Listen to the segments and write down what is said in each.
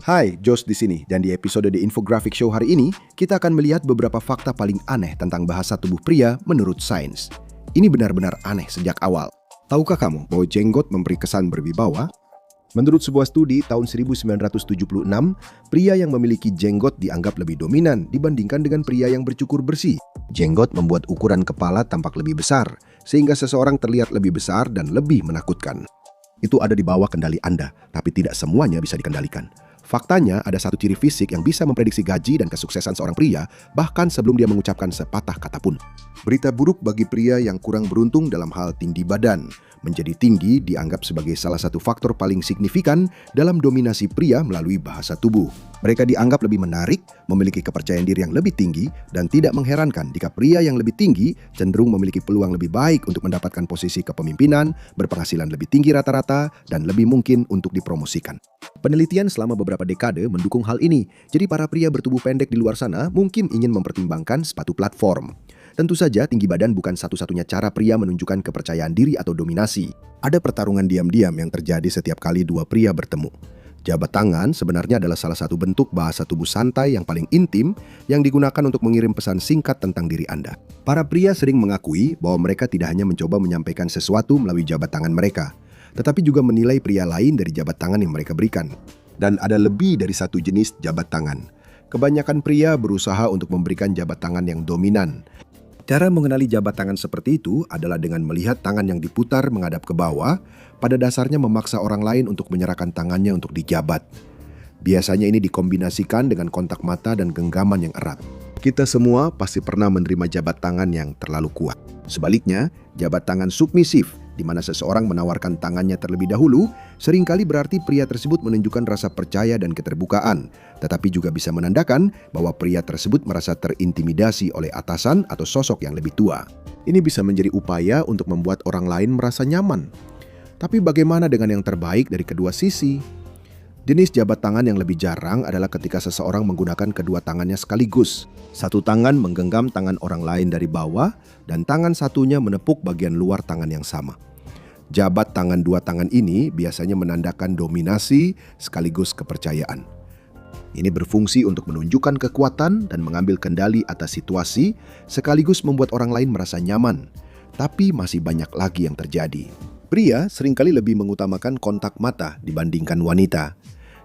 Hai, Jos di sini. Dan di episode The Infographic Show hari ini, kita akan melihat beberapa fakta paling aneh tentang bahasa tubuh pria menurut sains. Ini benar-benar aneh sejak awal. Tahukah kamu bahwa jenggot memberi kesan berwibawa? Menurut sebuah studi tahun 1976, pria yang memiliki jenggot dianggap lebih dominan dibandingkan dengan pria yang bercukur bersih. Jenggot membuat ukuran kepala tampak lebih besar, sehingga seseorang terlihat lebih besar dan lebih menakutkan. Itu ada di bawah kendali Anda, tapi tidak semuanya bisa dikendalikan. Faktanya, ada satu ciri fisik yang bisa memprediksi gaji dan kesuksesan seorang pria, bahkan sebelum dia mengucapkan sepatah kata pun. Berita buruk bagi pria yang kurang beruntung dalam hal tinggi badan. Menjadi tinggi dianggap sebagai salah satu faktor paling signifikan dalam dominasi pria melalui bahasa tubuh. Mereka dianggap lebih menarik, memiliki kepercayaan diri yang lebih tinggi, dan tidak mengherankan jika pria yang lebih tinggi cenderung memiliki peluang lebih baik untuk mendapatkan posisi kepemimpinan, berpenghasilan lebih tinggi rata-rata, dan lebih mungkin untuk dipromosikan. Penelitian selama beberapa dekade mendukung hal ini, jadi para pria bertubuh pendek di luar sana mungkin ingin mempertimbangkan sepatu platform. Tentu saja tinggi badan bukan satu-satunya cara pria menunjukkan kepercayaan diri atau dominasi. Ada pertarungan diam-diam yang terjadi setiap kali dua pria bertemu. Jabat tangan sebenarnya adalah salah satu bentuk bahasa tubuh santai yang paling intim yang digunakan untuk mengirim pesan singkat tentang diri Anda. Para pria sering mengakui bahwa mereka tidak hanya mencoba menyampaikan sesuatu melalui jabat tangan mereka, tetapi juga menilai pria lain dari jabat tangan yang mereka berikan. Dan ada lebih dari satu jenis jabat tangan. Kebanyakan pria berusaha untuk memberikan jabat tangan yang dominan. Cara mengenali jabat tangan seperti itu adalah dengan melihat tangan yang diputar menghadap ke bawah, pada dasarnya memaksa orang lain untuk menyerahkan tangannya untuk dijabat. Biasanya ini dikombinasikan dengan kontak mata dan genggaman yang erat. Kita semua pasti pernah menerima jabat tangan yang terlalu kuat. Sebaliknya, jabat tangan submisif, di mana seseorang menawarkan tangannya terlebih dahulu, seringkali berarti pria tersebut menunjukkan rasa percaya dan keterbukaan, tetapi juga bisa menandakan bahwa pria tersebut merasa terintimidasi oleh atasan atau sosok yang lebih tua. Ini bisa menjadi upaya untuk membuat orang lain merasa nyaman. Tapi bagaimana dengan yang terbaik dari kedua sisi? Jenis jabat tangan yang lebih jarang adalah ketika seseorang menggunakan kedua tangannya sekaligus. Satu tangan menggenggam tangan orang lain dari bawah, dan tangan satunya menepuk bagian luar tangan yang sama. Jabat tangan dua tangan ini biasanya menandakan dominasi sekaligus kepercayaan. Ini berfungsi untuk menunjukkan kekuatan dan mengambil kendali atas situasi, sekaligus membuat orang lain merasa nyaman. Tapi masih banyak lagi yang terjadi. Pria seringkali lebih mengutamakan kontak mata dibandingkan wanita.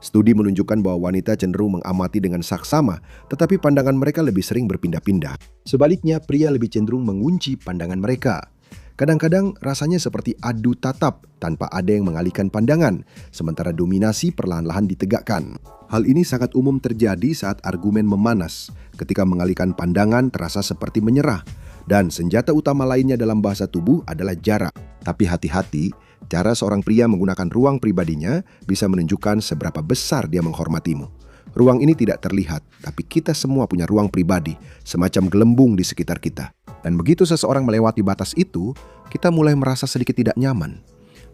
Studi menunjukkan bahwa wanita cenderung mengamati dengan saksama, tetapi pandangan mereka lebih sering berpindah-pindah. Sebaliknya, pria lebih cenderung mengunci pandangan mereka. Kadang-kadang rasanya seperti adu tatap tanpa ada yang mengalihkan pandangan, sementara dominasi perlahan-lahan ditegakkan. Hal ini sangat umum terjadi saat argumen memanas. Ketika mengalihkan pandangan terasa seperti menyerah. Dan senjata utama lainnya dalam bahasa tubuh adalah jarak. Tapi hati-hati, cara seorang pria menggunakan ruang pribadinya bisa menunjukkan seberapa besar dia menghormatimu. Ruang ini tidak terlihat, tapi kita semua punya ruang pribadi, semacam gelembung di sekitar kita. Dan begitu seseorang melewati batas itu, kita mulai merasa sedikit tidak nyaman.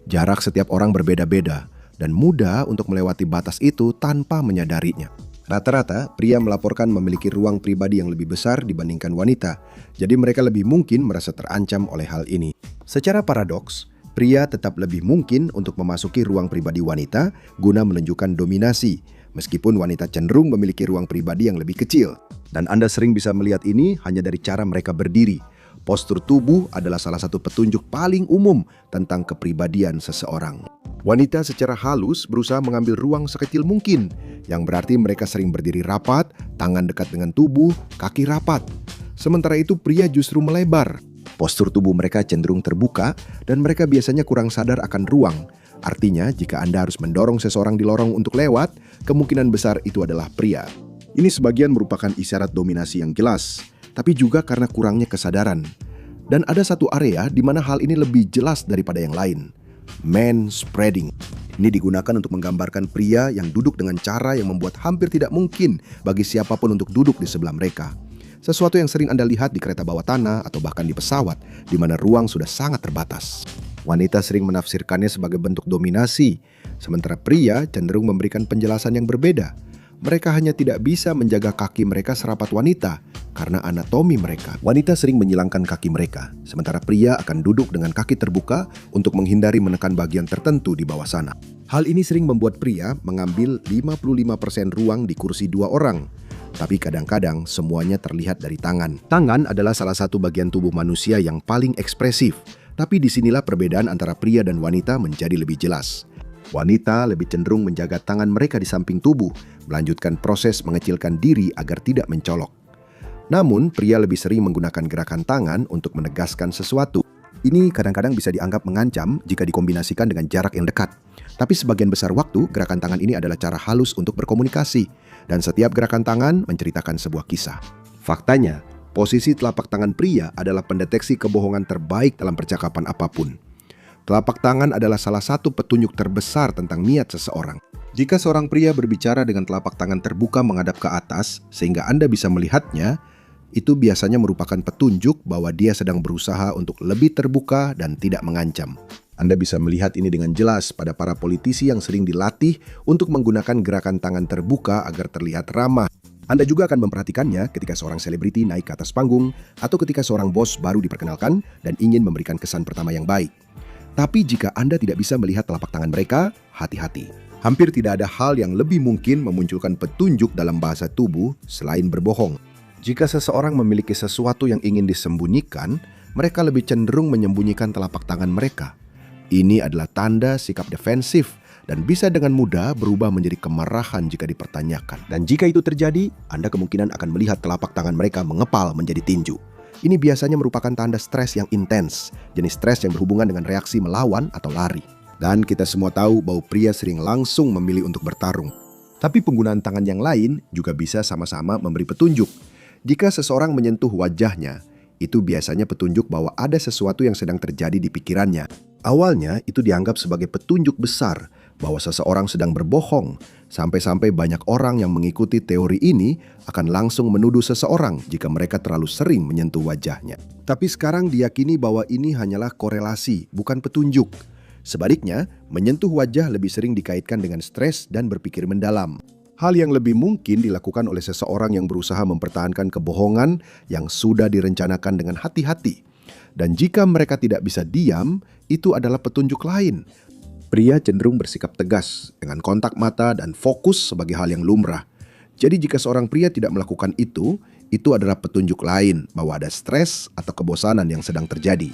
Jarak setiap orang berbeda-beda, dan mudah untuk melewati batas itu tanpa menyadarinya. Rata-rata, pria melaporkan memiliki ruang pribadi yang lebih besar dibandingkan wanita, jadi mereka lebih mungkin merasa terancam oleh hal ini. Secara paradoks, pria tetap lebih mungkin untuk memasuki ruang pribadi wanita guna menunjukkan dominasi, meskipun wanita cenderung memiliki ruang pribadi yang lebih kecil. Dan Anda sering bisa melihat ini hanya dari cara mereka berdiri. Postur tubuh adalah salah satu petunjuk paling umum tentang kepribadian seseorang. Wanita secara halus berusaha mengambil ruang sekecil mungkin, yang berarti mereka sering berdiri rapat, tangan dekat dengan tubuh, kaki rapat. Sementara itu pria justru melebar. Postur tubuh mereka cenderung terbuka dan mereka biasanya kurang sadar akan ruang. Artinya, jika Anda harus mendorong seseorang di lorong untuk lewat, kemungkinan besar itu adalah pria. Ini sebagian merupakan isyarat dominasi yang jelas, tapi juga karena kurangnya kesadaran. Dan ada satu area di mana hal ini lebih jelas daripada yang lain. Manspreading. Ini digunakan untuk menggambarkan pria yang duduk dengan cara yang membuat hampir tidak mungkin bagi siapapun untuk duduk di sebelah mereka. Sesuatu yang sering Anda lihat di kereta bawah tanah atau bahkan di pesawat, di mana ruang sudah sangat terbatas. Wanita sering menafsirkannya sebagai bentuk dominasi, sementara pria cenderung memberikan penjelasan yang berbeda. Mereka hanya tidak bisa menjaga kaki mereka serapat wanita karena anatomi mereka. Wanita sering menyilangkan kaki mereka, sementara pria akan duduk dengan kaki terbuka untuk menghindari menekan bagian tertentu di bawah sana. Hal ini sering membuat pria mengambil 55% ruang di kursi dua orang. Tapi kadang-kadang semuanya terlihat dari tangan. Tangan adalah salah satu bagian tubuh manusia yang paling ekspresif. Tapi disinilah perbedaan antara pria dan wanita menjadi lebih jelas. Wanita lebih cenderung menjaga tangan mereka di samping tubuh, melanjutkan proses mengecilkan diri agar tidak mencolok. Namun, pria lebih sering menggunakan gerakan tangan untuk menegaskan sesuatu. Ini kadang-kadang bisa dianggap mengancam jika dikombinasikan dengan jarak yang dekat. Tapi sebagian besar waktu, gerakan tangan ini adalah cara halus untuk berkomunikasi. Dan setiap gerakan tangan menceritakan sebuah kisah. Faktanya, posisi telapak tangan pria adalah pendeteksi kebohongan terbaik dalam percakapan apapun. Telapak tangan adalah salah satu petunjuk terbesar tentang niat seseorang. Jika seorang pria berbicara dengan telapak tangan terbuka menghadap ke atas, sehingga Anda bisa melihatnya, itu biasanya merupakan petunjuk bahwa dia sedang berusaha untuk lebih terbuka dan tidak mengancam. Anda bisa melihat ini dengan jelas pada para politisi yang sering dilatih untuk menggunakan gerakan tangan terbuka agar terlihat ramah. Anda juga akan memperhatikannya ketika seorang selebriti naik ke atas panggung atau ketika seorang bos baru diperkenalkan dan ingin memberikan kesan pertama yang baik. Tapi jika Anda tidak bisa melihat telapak tangan mereka, hati-hati. Hampir tidak ada hal yang lebih mungkin memunculkan petunjuk dalam bahasa tubuh selain berbohong. Jika seseorang memiliki sesuatu yang ingin disembunyikan, mereka lebih cenderung menyembunyikan telapak tangan mereka. Ini adalah tanda sikap defensif dan bisa dengan mudah berubah menjadi kemarahan jika dipertanyakan. Dan jika itu terjadi, Anda kemungkinan akan melihat telapak tangan mereka mengepal menjadi tinju. Ini biasanya merupakan tanda stres yang intens, jenis stres yang berhubungan dengan reaksi melawan atau lari. Dan kita semua tahu bahwa pria sering langsung memilih untuk bertarung. Tapi penggunaan tangan yang lain juga bisa sama-sama memberi petunjuk. Jika seseorang menyentuh wajahnya, itu biasanya petunjuk bahwa ada sesuatu yang sedang terjadi di pikirannya. Awalnya itu dianggap sebagai petunjuk besar bahwa seseorang sedang berbohong, sampai-sampai banyak orang yang mengikuti teori ini akan langsung menuduh seseorang jika mereka terlalu sering menyentuh wajahnya. Tapi sekarang diyakini bahwa ini hanyalah korelasi, bukan petunjuk. Sebaliknya, menyentuh wajah lebih sering dikaitkan dengan stres dan berpikir mendalam. Hal yang lebih mungkin dilakukan oleh seseorang yang berusaha mempertahankan kebohongan yang sudah direncanakan dengan hati-hati. Dan jika mereka tidak bisa diam, itu adalah petunjuk lain. Pria cenderung bersikap tegas dengan kontak mata dan fokus sebagai hal yang lumrah. Jadi jika seorang pria tidak melakukan itu adalah petunjuk lain bahwa ada stres atau kebosanan yang sedang terjadi.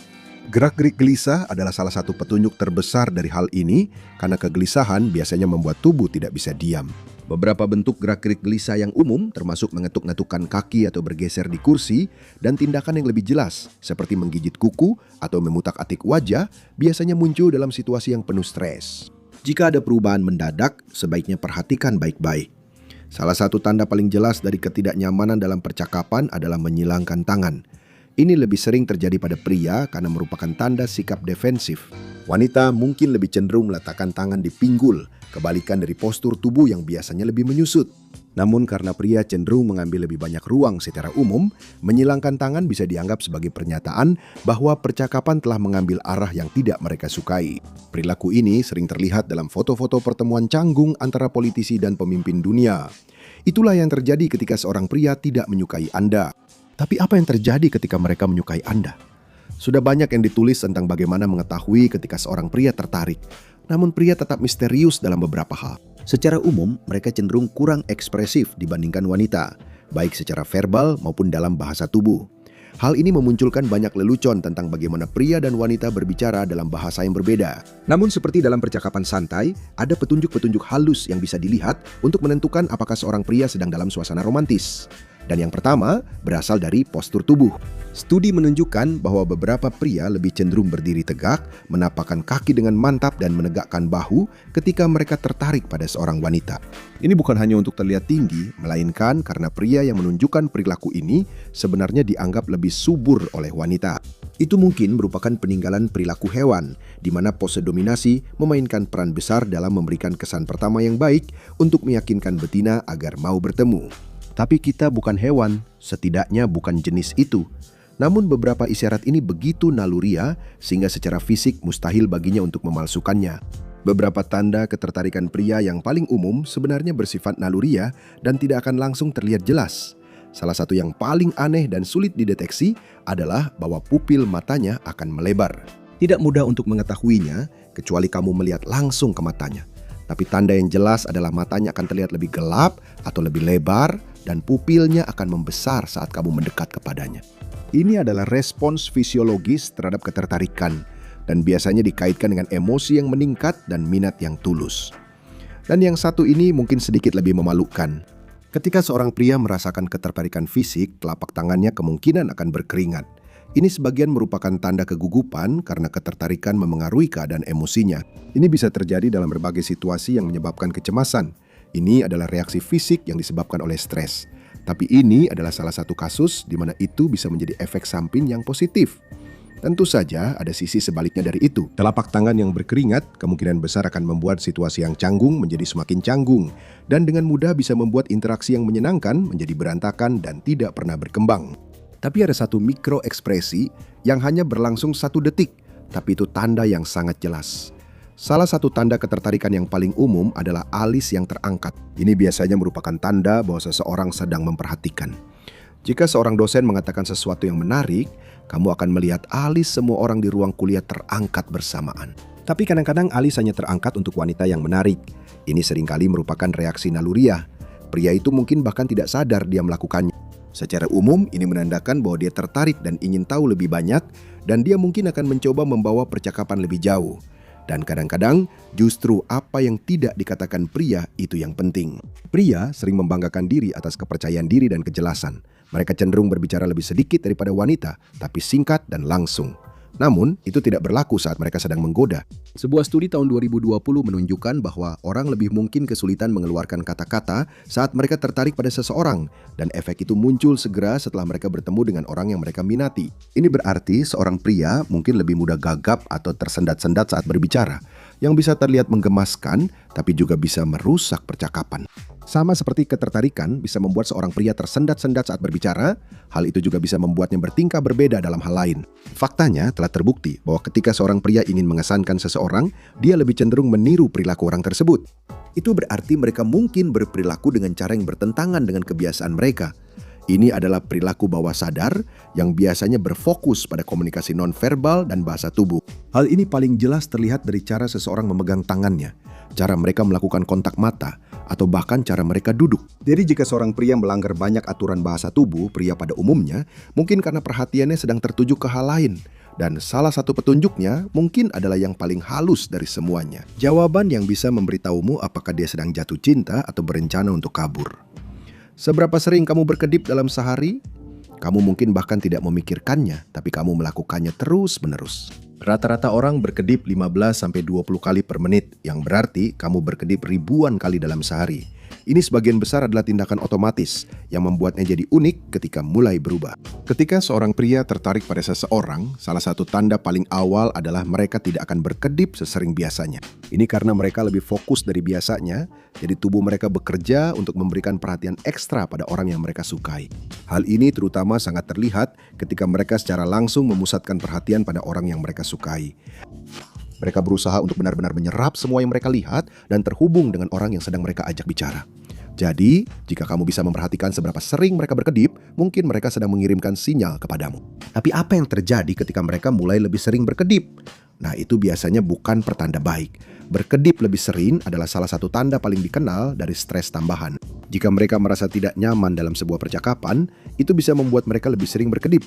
Gerak-gerik gelisah adalah salah satu petunjuk terbesar dari hal ini karena kegelisahan biasanya membuat tubuh tidak bisa diam. Beberapa bentuk gerak-gerik gelisah yang umum termasuk mengetuk-ngetukkan kaki atau bergeser di kursi dan tindakan yang lebih jelas seperti menggigit kuku atau memutak-atik wajah biasanya muncul dalam situasi yang penuh stres. Jika ada perubahan mendadak, sebaiknya perhatikan baik-baik. Salah satu tanda paling jelas dari ketidaknyamanan dalam percakapan adalah menyilangkan tangan. Ini lebih sering terjadi pada pria karena merupakan tanda sikap defensif. Wanita mungkin lebih cenderung meletakkan tangan di pinggul, kebalikan dari postur tubuh yang biasanya lebih menyusut. Namun karena pria cenderung mengambil lebih banyak ruang secara umum, menyilangkan tangan bisa dianggap sebagai pernyataan bahwa percakapan telah mengambil arah yang tidak mereka sukai. Perilaku ini sering terlihat dalam foto-foto pertemuan canggung antara politisi dan pemimpin dunia. Itulah yang terjadi ketika seorang pria tidak menyukai Anda. Tapi apa yang terjadi ketika mereka menyukai Anda? Sudah banyak yang ditulis tentang bagaimana mengetahui ketika seorang pria tertarik. Namun pria tetap misterius dalam beberapa hal. Secara umum, mereka cenderung kurang ekspresif dibandingkan wanita, baik secara verbal maupun dalam bahasa tubuh. Hal ini memunculkan banyak lelucon tentang bagaimana pria dan wanita berbicara dalam bahasa yang berbeda. Namun seperti dalam percakapan santai, ada petunjuk-petunjuk halus yang bisa dilihat untuk menentukan apakah seorang pria sedang dalam suasana romantis. Dan yang pertama berasal dari postur tubuh. Studi menunjukkan bahwa beberapa pria lebih cenderung berdiri tegak, menapakkan kaki dengan mantap dan menegakkan bahu ketika mereka tertarik pada seorang wanita. Ini bukan hanya untuk terlihat tinggi, melainkan karena pria yang menunjukkan perilaku ini sebenarnya dianggap lebih subur oleh wanita. Itu mungkin merupakan peninggalan perilaku hewan, di mana pose dominasi memainkan peran besar dalam memberikan kesan pertama yang baik untuk meyakinkan betina agar mau bertemu. Tapi kita bukan hewan, setidaknya bukan jenis itu. Namun beberapa isyarat ini begitu naluriah sehingga secara fisik mustahil baginya untuk memalsukannya. Beberapa tanda ketertarikan pria yang paling umum sebenarnya bersifat naluriah dan tidak akan langsung terlihat jelas. Salah satu yang paling aneh dan sulit dideteksi adalah bahwa pupil matanya akan melebar. Tidak mudah untuk mengetahuinya kecuali kamu melihat langsung ke matanya. Tapi tanda yang jelas adalah matanya akan terlihat lebih gelap atau lebih lebar dan pupilnya akan membesar saat kamu mendekat kepadanya. Ini adalah respons fisiologis terhadap ketertarikan dan biasanya dikaitkan dengan emosi yang meningkat dan minat yang tulus. Dan yang satu ini mungkin sedikit lebih memalukan. Ketika seorang pria merasakan ketertarikan fisik, telapak tangannya kemungkinan akan berkeringat. Ini sebagian merupakan tanda kegugupan karena ketertarikan memengaruhi keadaan emosinya. Ini bisa terjadi dalam berbagai situasi yang menyebabkan kecemasan. Ini adalah reaksi fisik yang disebabkan oleh stres. Tapi ini adalah salah satu kasus di mana itu bisa menjadi efek samping yang positif. Tentu saja ada sisi sebaliknya dari itu. Telapak tangan yang berkeringat kemungkinan besar akan membuat situasi yang canggung menjadi semakin canggung dan dengan mudah bisa membuat interaksi yang menyenangkan menjadi berantakan dan tidak pernah berkembang. Tapi ada satu mikro ekspresi yang hanya berlangsung 1 detik, tapi itu tanda yang sangat jelas. Salah satu tanda ketertarikan yang paling umum adalah alis yang terangkat. Ini biasanya merupakan tanda bahwa seseorang sedang memperhatikan. Jika seorang dosen mengatakan sesuatu yang menarik, kamu akan melihat alis semua orang di ruang kuliah terangkat bersamaan. Tapi kadang-kadang alis hanya terangkat untuk wanita yang menarik. Ini seringkali merupakan reaksi naluriah. Pria itu mungkin bahkan tidak sadar dia melakukannya. Secara umum, ini menandakan bahwa dia tertarik dan ingin tahu lebih banyak, dan dia mungkin akan mencoba membawa percakapan lebih jauh. Dan kadang-kadang, justru apa yang tidak dikatakan pria itu yang penting. Pria sering membanggakan diri atas kepercayaan diri dan kejelasan. Mereka cenderung berbicara lebih sedikit daripada wanita, tapi singkat dan langsung. Namun, itu tidak berlaku saat mereka sedang menggoda. Sebuah studi tahun 2020 menunjukkan bahwa orang lebih mungkin kesulitan mengeluarkan kata-kata saat mereka tertarik pada seseorang, dan efek itu muncul segera setelah mereka bertemu dengan orang yang mereka minati. Ini berarti seorang pria mungkin lebih mudah gagap atau tersendat-sendat saat berbicara, yang bisa terlihat menggemaskan, tapi juga bisa merusak percakapan. Sama seperti ketertarikan bisa membuat seorang pria tersendat-sendat saat berbicara, hal itu juga bisa membuatnya bertingkah berbeda dalam hal lain. Faktanya telah terbukti bahwa ketika seorang pria ingin mengesankan seseorang, dia lebih cenderung meniru perilaku orang tersebut. Itu berarti mereka mungkin berperilaku dengan cara yang bertentangan dengan kebiasaan mereka. Ini adalah perilaku bawah sadar yang biasanya berfokus pada komunikasi nonverbal dan bahasa tubuh. Hal ini paling jelas terlihat dari cara seseorang memegang tangannya, cara mereka melakukan kontak mata, atau bahkan cara mereka duduk. Jadi jika seorang pria melanggar banyak aturan bahasa tubuh pria pada umumnya, mungkin karena perhatiannya sedang tertuju ke hal lain. Dan salah satu petunjuknya mungkin adalah yang paling halus dari semuanya. Jawaban yang bisa memberitahumu apakah dia sedang jatuh cinta atau berencana untuk kabur. Seberapa sering kamu berkedip dalam sehari? Kamu mungkin bahkan tidak memikirkannya, tapi kamu melakukannya terus-menerus. Rata-rata orang berkedip 15-20 kali per menit, yang berarti kamu berkedip ribuan kali dalam sehari. Ini sebagian besar adalah tindakan otomatis yang membuatnya jadi unik ketika mulai berubah. Ketika seorang pria tertarik pada seseorang, salah satu tanda paling awal adalah mereka tidak akan berkedip sesering biasanya. Ini karena mereka lebih fokus dari biasanya, jadi tubuh mereka bekerja untuk memberikan perhatian ekstra pada orang yang mereka sukai. Hal ini terutama sangat terlihat ketika mereka secara langsung memusatkan perhatian pada orang yang mereka sukai. Mereka berusaha untuk benar-benar menyerap semua yang mereka lihat dan terhubung dengan orang yang sedang mereka ajak bicara. Jadi, jika kamu bisa memperhatikan seberapa sering mereka berkedip, mungkin mereka sedang mengirimkan sinyal kepadamu. Tapi apa yang terjadi ketika mereka mulai lebih sering berkedip? Nah, itu biasanya bukan pertanda baik. Berkedip lebih sering adalah salah satu tanda paling dikenal dari stres tambahan. Jika mereka merasa tidak nyaman dalam sebuah percakapan, itu bisa membuat mereka lebih sering berkedip.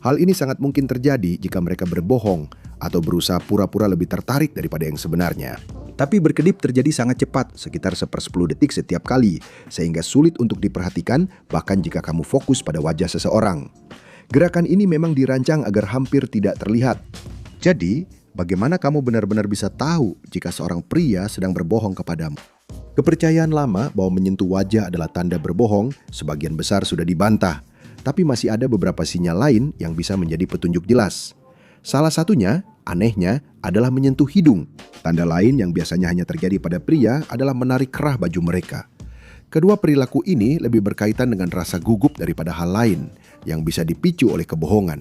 Hal ini sangat mungkin terjadi jika mereka berbohong atau berusaha pura-pura lebih tertarik daripada yang sebenarnya. Tapi berkedip terjadi sangat cepat, sekitar 1/10 detik setiap kali, sehingga sulit untuk diperhatikan bahkan jika kamu fokus pada wajah seseorang. Gerakan ini memang dirancang agar hampir tidak terlihat. Jadi, bagaimana kamu benar-benar bisa tahu jika seorang pria sedang berbohong kepadamu? Kepercayaan lama bahwa menyentuh wajah adalah tanda berbohong sebagian besar sudah dibantah. Tapi masih ada beberapa sinyal lain yang bisa menjadi petunjuk jelas. Salah satunya, anehnya, adalah menyentuh hidung. Tanda lain yang biasanya hanya terjadi pada pria adalah menarik kerah baju mereka. Kedua perilaku ini lebih berkaitan dengan rasa gugup daripada hal lain yang bisa dipicu oleh kebohongan.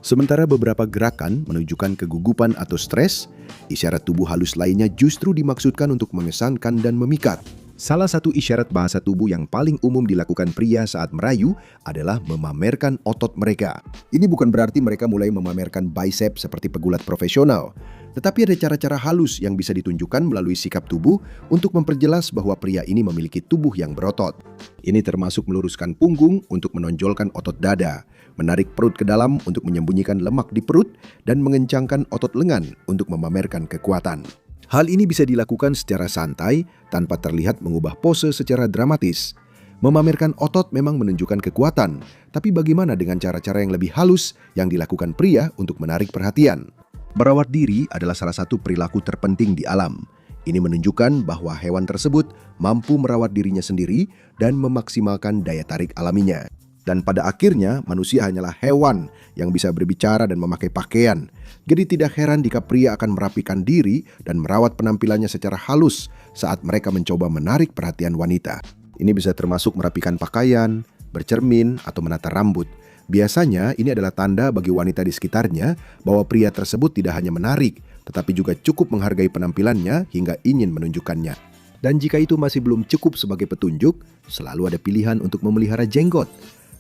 Sementara beberapa gerakan menunjukkan kegugupan atau stres, isyarat tubuh halus lainnya justru dimaksudkan untuk mengesankan dan memikat. Salah satu isyarat bahasa tubuh yang paling umum dilakukan pria saat merayu adalah memamerkan otot mereka. Ini bukan berarti mereka mulai memamerkan bicep seperti pegulat profesional, tetapi ada cara-cara halus yang bisa ditunjukkan melalui sikap tubuh untuk memperjelas bahwa pria ini memiliki tubuh yang berotot. Ini termasuk meluruskan punggung untuk menonjolkan otot dada, menarik perut ke dalam untuk menyembunyikan lemak di perut, dan mengencangkan otot lengan untuk memamerkan kekuatan. Hal ini bisa dilakukan secara santai tanpa terlihat mengubah pose secara dramatis. Memamerkan otot memang menunjukkan kekuatan, tapi bagaimana dengan cara-cara yang lebih halus yang dilakukan pria untuk menarik perhatian? Merawat diri adalah salah satu perilaku terpenting di alam. Ini menunjukkan bahwa hewan tersebut mampu merawat dirinya sendiri dan memaksimalkan daya tarik alaminya. Dan pada akhirnya, manusia hanyalah hewan yang bisa berbicara dan memakai pakaian. Jadi tidak heran jika pria akan merapikan diri dan merawat penampilannya secara halus saat mereka mencoba menarik perhatian wanita. Ini bisa termasuk merapikan pakaian, bercermin, atau menata rambut. Biasanya ini adalah tanda bagi wanita di sekitarnya bahwa pria tersebut tidak hanya menarik, tetapi juga cukup menghargai penampilannya hingga ingin menunjukkannya. Dan jika itu masih belum cukup sebagai petunjuk, selalu ada pilihan untuk memelihara jenggot.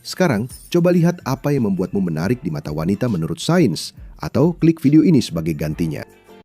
Sekarang, coba lihat apa yang membuatmu menarik di mata wanita menurut sains, atau klik video ini sebagai gantinya.